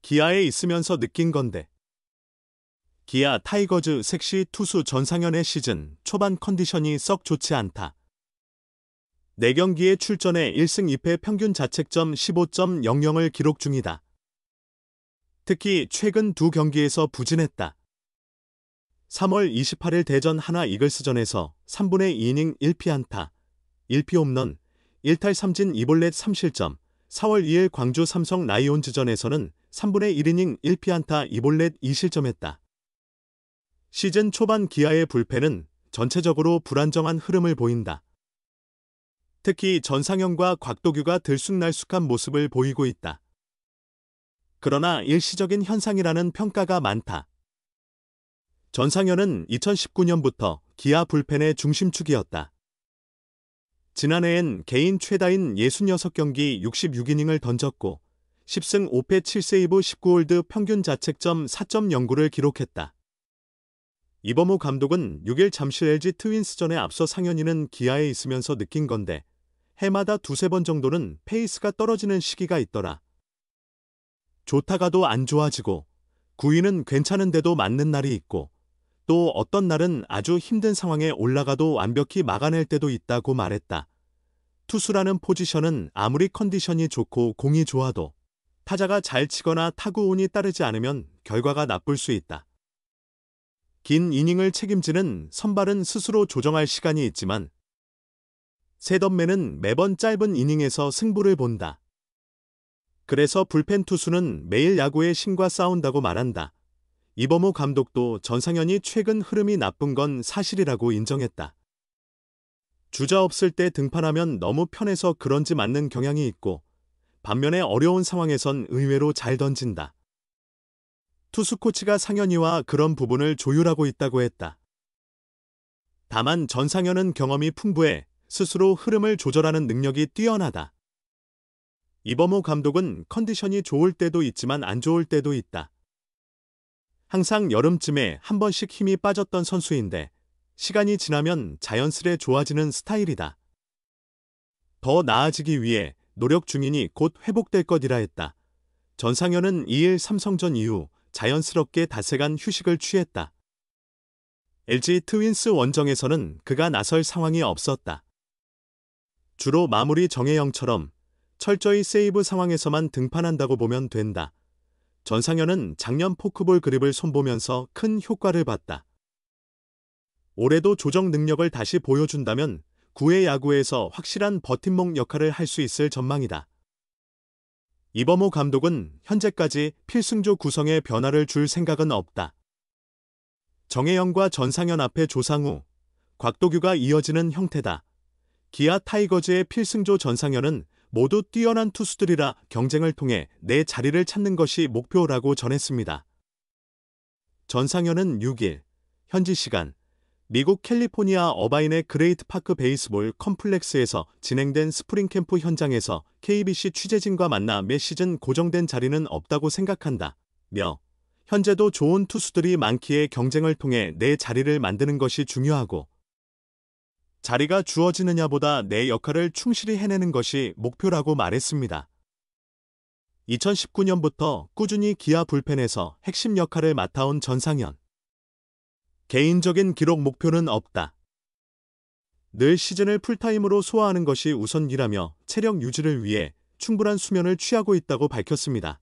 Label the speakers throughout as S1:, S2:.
S1: 기아에 있으면서 느낀 건데. 기아 타이거즈 섹시 투수 전상현의 시즌 초반 컨디션이 썩 좋지 않다. 4경기에 출전해 1승 2패 평균 자책점 15.00을 기록 중이다. 특히 최근 2경기에서 부진했다. 3월 28일 대전 하나 이글스전에서 3분의 2이닝 1피안타, 1피 홈런, 1탈 3진 2볼넷 3실점, 4월 2일 광주 삼성 라이온즈전에서는 3분의 1이닝 1피안타 2볼넷 2실점했다. 시즌 초반 기아의 불펜은 전체적으로 불안정한 흐름을 보인다. 특히 전상현과 곽도규가 들쑥날쑥한 모습을 보이고 있다. 그러나 일시적인 현상이라는 평가가 많다. 전상현은 2019년부터 기아 불펜의 중심축이었다. 지난해엔 개인 최다인 66경기 66이닝을 던졌고 10승 5패 7세이브 19홀드 평균 자책점 4.09를 기록했다. 이범호 감독은 6일 잠실 LG 트윈스전에 앞서 상현이는 기아에 있으면서 느낀 건데 해마다 2-3번 정도는 페이스가 떨어지는 시기가 있더라. 좋다가도 안 좋아지고 9위는 괜찮은데도 맞는 날이 있고 또 어떤 날은 아주 힘든 상황에 올라가도 완벽히 막아낼 때도 있다고 말했다. 투수라는 포지션은 아무리 컨디션이 좋고 공이 좋아도 타자가 잘 치거나 타구 운이 따르지 않으면 결과가 나쁠 수 있다. 긴 이닝을 책임지는 선발은 스스로 조정할 시간이 있지만 셋업맨은 매번 짧은 이닝에서 승부를 본다. 그래서 불펜 투수는 매일 야구의 신과 싸운다고 말한다. 이범호 감독도 전상현이 최근 흐름이 나쁜 건 사실이라고 인정했다. 주자 없을 때 등판하면 너무 편해서 그런지 맞는 경향이 있고 반면에 어려운 상황에선 의외로 잘 던진다. 투수 코치가 상현이와 그런 부분을 조율하고 있다고 했다. 다만 전상현은 경험이 풍부해 스스로 흐름을 조절하는 능력이 뛰어나다. 이범호 감독은 컨디션이 좋을 때도 있지만 안 좋을 때도 있다. 항상 여름쯤에 한 번씩 힘이 빠졌던 선수인데 시간이 지나면 자연스레 좋아지는 스타일이다. 더 나아지기 위해 노력 중이니 곧 회복될 것이라 했다. 전상현은 2일 삼성전 이후 자연스럽게 닷새간 휴식을 취했다. LG 트윈스 원정에서는 그가 나설 상황이 없었다. 주로 마무리 정혜영처럼 철저히 세이브 상황에서만 등판한다고 보면 된다. 전상현은 작년 포크볼 그립을 손보면서 큰 효과를 봤다. 올해도 조정 능력을 다시 보여준다면 9회 야구에서 확실한 버팀목 역할을 할 수 있을 전망이다. 이범호 감독은 현재까지 필승조 구성에 변화를 줄 생각은 없다. 정혜영과 전상현 앞에 조상우, 곽도규가 이어지는 형태다. 기아 타이거즈의 필승조 전상현은 모두 뛰어난 투수들이라 경쟁을 통해 내 자리를 찾는 것이 목표라고 전했습니다. 전상현은 6일 현지 시간 미국 캘리포니아 어바인의 그레이트 파크 베이스볼 컴플렉스에서 진행된 스프링 캠프 현장에서 KBC 취재진과 만나 매 시즌 고정된 자리는 없다고 생각한다. 며 현재도 좋은 투수들이 많기에 경쟁을 통해 내 자리를 만드는 것이 중요하고 자리가 주어지느냐보다 내 역할을 충실히 해내는 것이 목표라고 말했습니다. 2019년부터 꾸준히 기아 불펜에서 핵심 역할을 맡아온 전상현. 개인적인 기록 목표는 없다. 늘 시즌을 풀타임으로 소화하는 것이 우선이라며 체력 유지를 위해 충분한 수면을 취하고 있다고 밝혔습니다.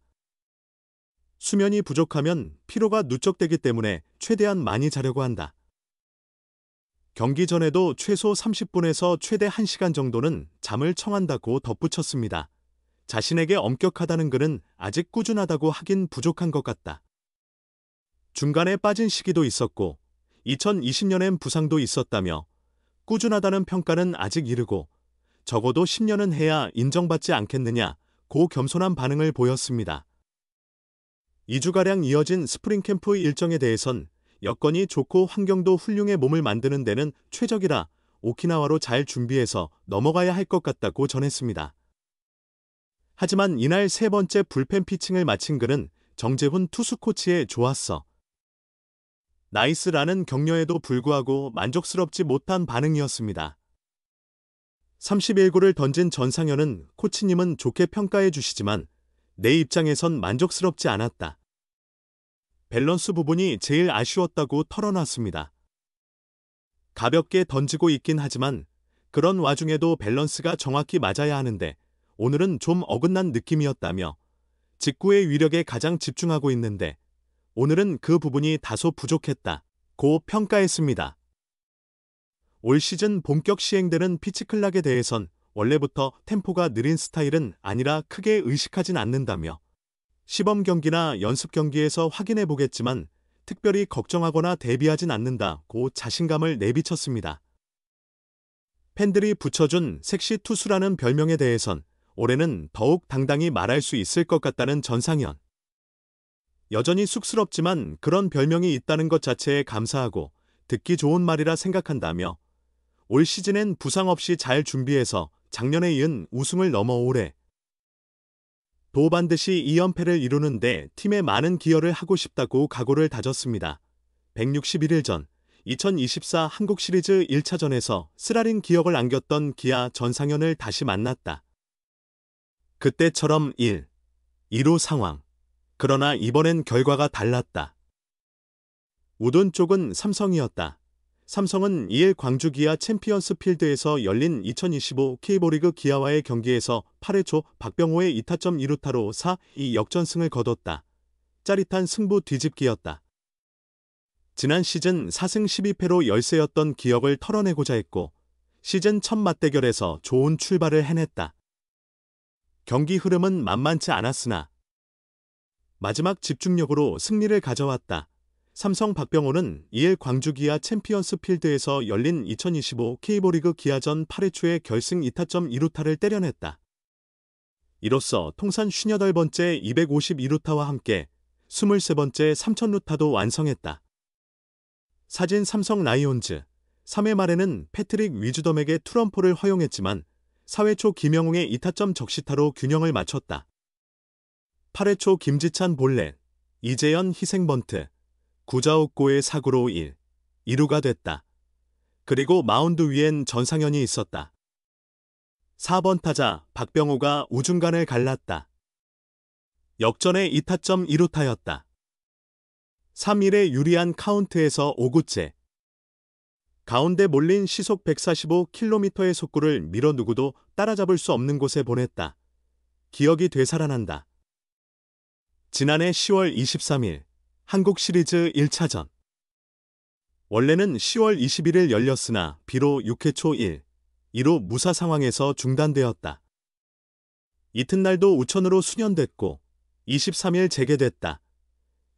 S1: 수면이 부족하면 피로가 누적되기 때문에 최대한 많이 자려고 한다. 경기 전에도 최소 30분에서 최대 1시간 정도는 잠을 청한다고 덧붙였습니다. 자신에게 엄격하다는 글은 아직 꾸준하다고 하긴 부족한 것 같다. 중간에 빠진 시기도 있었고 2020년엔 부상도 있었다며 꾸준하다는 평가는 아직 이르고 적어도 10년은 해야 인정받지 않겠느냐 고 겸손한 반응을 보였습니다. 2주가량 이어진 스프링 캠프 일정에 대해선 여건이 좋고 환경도 훌륭해 몸을 만드는 데는 최적이라 오키나와로 잘 준비해서 넘어가야 할 것 같다고 전했습니다. 하지만 이날 세 번째 불펜 피칭을 마친 그는 정재훈 투수 코치의 좋았어. 나이스라는 격려에도 불구하고 만족스럽지 못한 반응이었습니다. 31구를 던진 전상현은 코치님은 좋게 평가해 주시지만 내 입장에선 만족스럽지 않았다. 밸런스 부분이 제일 아쉬웠다고 털어놨습니다. 가볍게 던지고 있긴 하지만 그런 와중에도 밸런스가 정확히 맞아야 하는데 오늘은 좀 어긋난 느낌이었다며 직구의 위력에 가장 집중하고 있는데 오늘은 그 부분이 다소 부족했다. 고 평가했습니다. 올 시즌 본격 시행되는 피치클락에 대해선 원래부터 템포가 느린 스타일은 아니라 크게 의식하진 않는다며 시범 경기나 연습 경기에서 확인해 보겠지만 특별히 걱정하거나 대비하진 않는다고 자신감을 내비쳤습니다. 팬들이 붙여준 섹시 투수라는 별명에 대해선 올해는 더욱 당당히 말할 수 있을 것 같다는 전상현. 여전히 쑥스럽지만 그런 별명이 있다는 것 자체에 감사하고 듣기 좋은 말이라 생각한다며 올 시즌엔 부상 없이 잘 준비해서 작년에 이은 우승을 넘어 올해 도 반드시 2연패를 이루는데 팀에 많은 기여를 하고 싶다고 각오를 다졌습니다. 161일 전 2024 한국시리즈 1차전에서 쓰라린 기억을 안겼던 기아 전상현을 다시 만났다. 그때처럼 1-2루 상황. 그러나 이번엔 결과가 달랐다. 우둔 쪽은 삼성이었다. 삼성은 2일 광주 기아 챔피언스 필드에서 열린 2025 K리그 기아와의 경기에서 8회 초 박병호의 2타점 2루타로 4-2 역전승을 거뒀다. 짜릿한 승부 뒤집기였다. 지난 시즌 4승 12패로 열세였던 기억을 털어내고자 했고 시즌 첫 맞대결에서 좋은 출발을 해냈다. 경기 흐름은 만만치 않았으나 마지막 집중력으로 승리를 가져왔다. 삼성 박병호는 2일 광주 기아 챔피언스 필드에서 열린 2025 K리그 기아전 8회 초에 결승 2타점 2루타를 때려냈다. 이로써 통산 58번째 252루타와 함께 23번째 3000루타도 완성했다. 사진 삼성 라이온즈 3회 말에는 패트릭 위즈덤에게 투런포를 허용했지만 4회 초 김영웅의 2타점 적시타로 균형을 맞췄다. 8회 초 김지찬 볼넷, 이재현 희생번트, 구자욱고의 사구로 1-2루가 됐다. 그리고 마운드 위엔 전상현이 있었다. 4번 타자 박병호가 우중간을 갈랐다. 역전의 2타점 2루타였다. 3-1의 유리한 카운트에서 5구째. 가운데 몰린 시속 145km의 속구를 밀어 누구도 따라잡을 수 없는 곳에 보냈다. 기억이 되살아난다. 지난해 10월 23일 한국 시리즈 1차전. 원래는 10월 21일 열렸으나 비로 6회 초 1-2루 무사 상황에서 중단되었다. 이튿날도 우천으로 수년됐고 23일 재개됐다.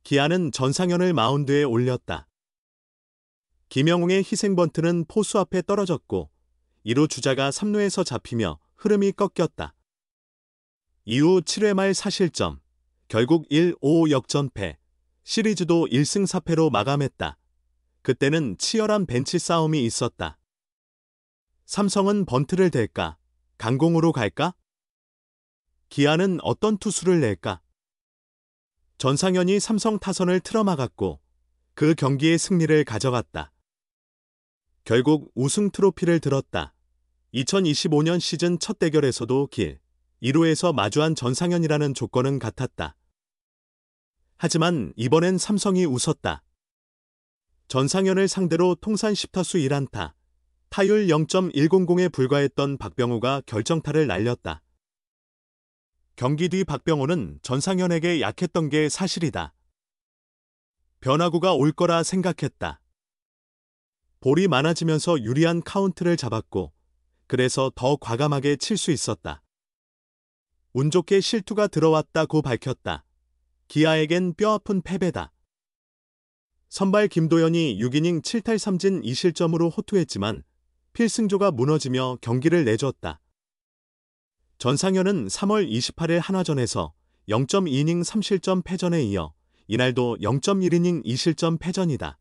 S1: 기아는 전상현을 마운드에 올렸다. 김영웅의 희생번트는 포수 앞에 떨어졌고 2루 주자가 3루에서 잡히며 흐름이 꺾였다. 이후 7회 말 사실점. 결국 1-5 역전패. 시리즈도 1승 4패로 마감했다. 그때는 치열한 벤치 싸움이 있었다. 삼성은 번트를 댈까? 강공으로 갈까? 기아는 어떤 투수를 낼까? 전상현이 삼성 타선을 틀어막았고 그 경기의 승리를 가져갔다. 결국 우승 트로피를 들었다. 2025년 시즌 첫 대결에서도 2루에서 마주한 전상현이라는 조건은 같았다. 하지만 이번엔 삼성이 웃었다. 전상현을 상대로 통산 10타수 1안타, 타율 0.100에 불과했던 박병호가 결정타를 날렸다. 경기 뒤 박병호는 전상현에게 약했던 게 사실이다. 변화구가 올 거라 생각했다. 볼이 많아지면서 유리한 카운트를 잡았고 그래서 더 과감하게 칠 수 있었다. 운 좋게 실투가 들어왔다고 밝혔다. 기아에겐 뼈아픈 패배다. 선발 김도현이 6이닝 7탈 3진 2실점으로 호투했지만 필승조가 무너지며 경기를 내줬다. 전상현은 3월 28일 한화전에서 0.2이닝 3실점 패전에 이어 이날도 0.1이닝 2실점 패전이다.